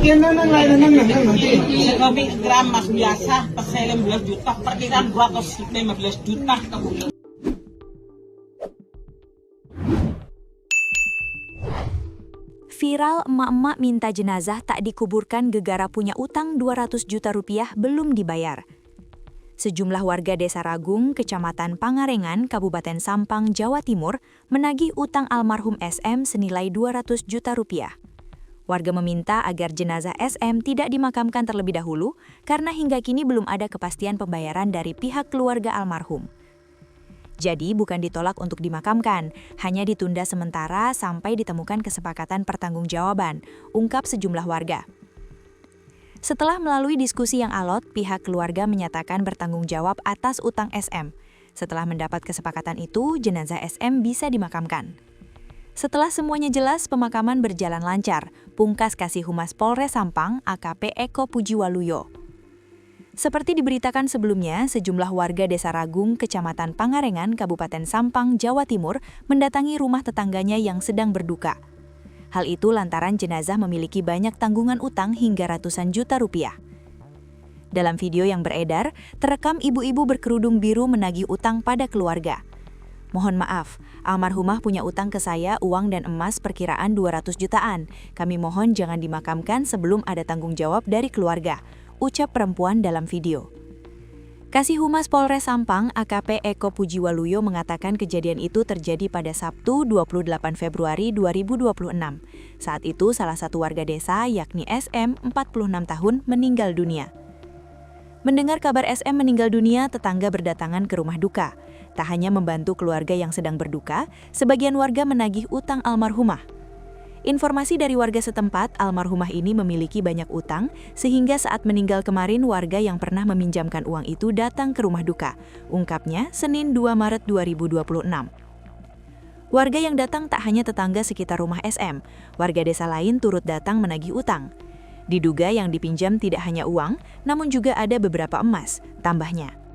Yan na lang nanti. Sa gabi gram mas biasa, pas 11 juta, perkiraan gua atau 15 juta kabulan. Viral emak-emak minta jenazah tak dikuburkan gegara punya utang 200 juta rupiah belum dibayar. Sejumlah warga Desa Ragung, Kecamatan Pangarengan, Kabupaten Sampang, Jawa Timur, menagih utang almarhum SM senilai 200 juta rupiah. Warga meminta agar jenazah SM tidak dimakamkan terlebih dahulu karena hingga kini belum ada kepastian pembayaran dari pihak keluarga almarhum. Jadi bukan ditolak untuk dimakamkan, hanya ditunda sementara sampai ditemukan kesepakatan pertanggungjawaban, ungkap sejumlah warga. Setelah melalui diskusi yang alot, pihak keluarga menyatakan bertanggung jawab atas utang SM. Setelah mendapat kesepakatan itu, jenazah SM bisa dimakamkan. Setelah semuanya jelas, pemakaman berjalan lancar, pungkas Kasih Humas Polres Sampang, AKP Eko Pujiwaluyo. Seperti diberitakan sebelumnya, sejumlah warga Desa Ragung, Kecamatan Pangarengan, Kabupaten Sampang, Jawa Timur, mendatangi rumah tetangganya yang sedang berduka. Hal itu lantaran jenazah memiliki banyak tanggungan utang hingga ratusan juta rupiah. Dalam video yang beredar, terekam ibu-ibu berkerudung biru menagih utang pada keluarga. Mohon maaf, almarhumah punya utang ke saya uang dan emas perkiraan 200 jutaan. Kami mohon jangan dimakamkan sebelum ada tanggung jawab dari keluarga, ucap perempuan dalam video. Kasih Humas Polres Sampang, AKP Eko Pujiwaluyo mengatakan kejadian itu terjadi pada Sabtu 28 Februari 2026. Saat itu salah satu warga desa yakni SM, 46 tahun, meninggal dunia. Mendengar kabar SM meninggal dunia, tetangga berdatangan ke rumah duka. Tak hanya membantu keluarga yang sedang berduka, sebagian warga menagih utang almarhumah. Informasi dari warga setempat, almarhumah ini memiliki banyak utang, sehingga saat meninggal kemarin warga yang pernah meminjamkan uang itu datang ke rumah duka, ungkapnya Senin 2 Maret 2026. Warga yang datang tak hanya tetangga sekitar rumah SM, warga desa lain turut datang menagih utang. Diduga yang dipinjam tidak hanya uang, namun juga ada beberapa emas, tambahnya.